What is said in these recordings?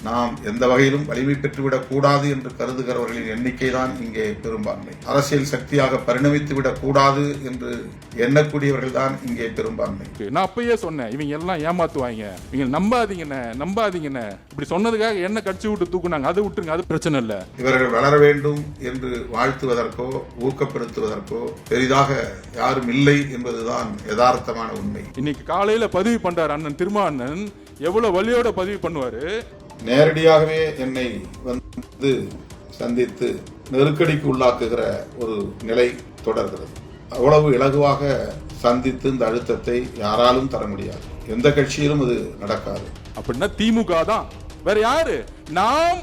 நாம் எந்த வகையிலும் வலிமை பெற்றுவிடக் கூடாது என்று கருதுகிறவர்களின் எண்ணிக்கை தான் இங்கே பெரும்பான்மை. அரசியல் சக்தியாக பரிணமித்துவிடக் கூடாது என்று எண்ணக்கூடியவர்கள் தான் இங்கே பெரும்பான்மை. நான் அப்பயே சொன்னேன், இவங்க எல்லாம் ஏமாத்துவாங்க, இவங்க நம்பாதீங்கன்னு இப்படி சொன்னதுக்காக என்ன கட்சி விட்டு தூக்குனாங்க. அதை விட்டுருங்க, அது பிரச்சனை இல்லை. இவர்கள் வளர வேண்டும் என்று வாழ்த்துவதற்கோ ஊக்கப்படுத்துவதற்கோ பெரிதாக யாரும் இல்லை என்பதுதான் யதார்த்தமான உண்மை. இன்னைக்கு காலையில பதிவு பண்றார் அண்ணன் திருமாவண்ணன், எவ்வளவு வலியோட பதிவு பண்ணுவாரு. நேரடியாகவே என்னை வந்து சந்தித்து நெருக்கடிக்கு உள்ளாக்குகிற ஒரு நிலை தொடர்கிறது. அவ்வளவு இலகுவாக சந்தித்து இந்த அழுத்தத்தை யாராலும் தர முடியாது. எந்த கட்சியிலும் அது நடக்காது. அப்படின்னா திமுக தான், வேற யாரு? நாம்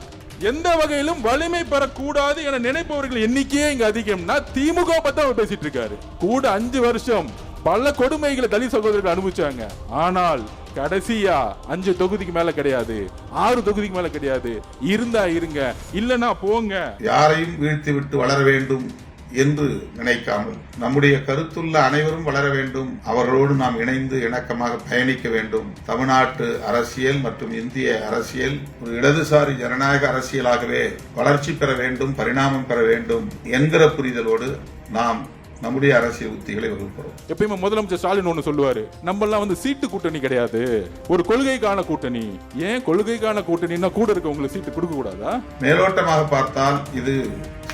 எந்த வகையிலும் வலிமை பெறக்கூடாது என நினைப்பவர்கள் எண்ணிக்கையே இங்க அதிகம்னா திமுக பத்தி அவர் பேசிட்டு இருக்காரு. கூட 5 வருஷம் பல கொடுமைகளை தலித் சகோதரர்கள் அனுபவிச்சாங்க. ஆனால் கடைசியா 5 தொகுதிக்கு மேல கிடையாது, 6 தொகுதிக்கு மேல கிடையாது. இருந்தா இருங்க, இல்லனா போங்க. யாரையும் வீழ்த்தி விட்டு வளர வேண்டும் என்று நினைக்காமல் நம்முடைய கருத்துள்ள அனைவரும் வளர வேண்டும், அவர்களோடு நாம் இணைந்து இணக்கமாக பயணிக்க வேண்டும். தமிழ்நாட்டு அரசியல் மற்றும் இந்திய அரசியல் ஒரு இடதுசாரி ஜனநாயக அரசியலாகவே வளர்ச்சி பெற வேண்டும், பரிணாமம் பெற வேண்டும் என்கிற புரிதலோடு நாம் நம்முடைய அரசியல் உத்திகளை வகுக்கிறோம். எப்பயுமே முதலமைச்சர் ஸ்டாலின் ஒண்ணு சொல்லுவாரு, நம்ம எல்லாம் வந்து சீட்டு கூட்டணி கிடையாது, ஒரு கொள்கைக்கான கூட்டணி. ஏன் கொள்கைக்கான கூட்டணின்னா கூட இருக்க உங்களுக்கு சீட்டு கொடுக்க கூடாதா? மேலோட்டமாக பார்த்தால் இது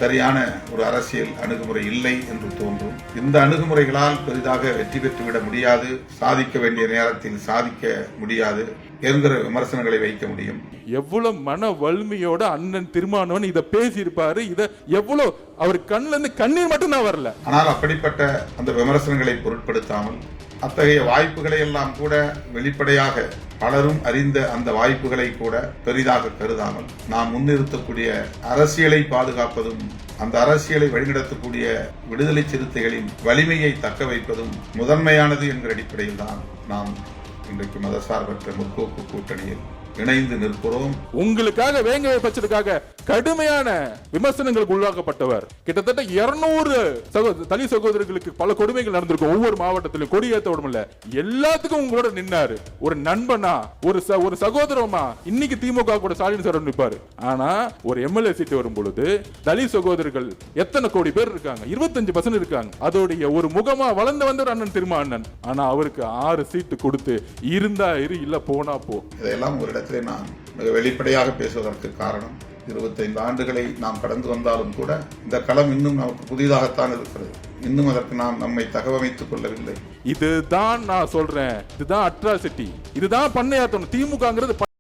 சரியான ஒரு அரசியல் அணுகுமுறை இல்லை என்று தோன்றும். இந்த அணுகுமுறைகளால் பெரிதாக வெற்றி பெற்றுவிட முடியாது, சாதிக்க வேண்டிய நேரத்தில் சாதிக்க முடியாது என்கிற விமர்சனங்களை வைக்க முடியும். எவ்வளவு மன வலிமையோட அண்ணன் திருமாவளவன் இதை பேசி இருப்பாரு. இதை எவ்வளவு அவர் கண்ணுல இருந்து கண்ணீர் மட்டும் தான் வரல. ஆனால் அப்படிப்பட்ட அந்த விமர்சனங்களை பொருட்படுத்தாமல் அத்தகைய வாய்ப்புகளை எல்லாம் கூட வெளிப்படையாக பலரும் அறிந்த அந்த வாய்ப்புகளை கூட பெரிதாக கருதாமல் நாம் முன்னிறுத்தக்கூடிய அரசியலை பாதுகாப்பதும் அந்த அரசியலை வழிநடத்தக்கூடிய விடுதலை சிறுத்தைகளின் வலிமையை தக்க வைப்பதும் முதன்மையானது என்கிற அடிப்படையில் தான் நாம் இன்றைக்கு மதசார்பற்ற முற்போக்கு கூட்டணியில் இணைந்து நிற்கிறோம். உங்களுக்காக வேங்க பட்சத்துக்காக கடுமையான விமர்சனங்களுக்கு உள்ளாக்கப்பட்டவர். கிட்டத்தட்ட 200 தலித் சகோதரர்களுக்கு பல கொடுமைகள் நடந்திருக்கும். ஒவ்வொரு மாவட்டத்திலும் கொடியேற்ற விடமில்ல, எல்லாத்துக்கும் உங்களோட நின்னாரு. ஒரு நண்பனா, ஒரு சகோதரமா இன்னைக்கு திமுக கூட ஸ்டாலின் சார் நிற்பாரு. ஆனா ஒரு எம்எல்ஏ சீட்டு வரும் பொழுது தலித் சகோதரர்கள் எத்தனை கோடி பேர் இருக்காங்க? 25% இருக்காங்க. அதோடைய ஒரு முகமா வளர்ந்து வந்த அண்ணன் திருமாவண்ணன். ஆனா அவருக்கு 6 சீட்டு கொடுத்து இருந்தா இரு, இல்ல போனா போ. இதெல்லாம் ஒரு இடத்திலே நான் மிக வெளிப்படையாக பேசுவதற்கு காரணம், 25 ஆண்டுகளை நாம் கடந்து வந்தாலும் கூட இந்த களம் இன்னும் நமக்கு புதிதாகத்தான் இருக்கிறது. இன்னும் அதற்கு நாம் நம்மை தகவமைத்துக் கொள்ளவில்லை. இதுதான் நான் சொல்றேன், இதுதான் அட்ராசிட்டி, இதுதான் பண்ணையாத்தணும். திமுகங்கிறது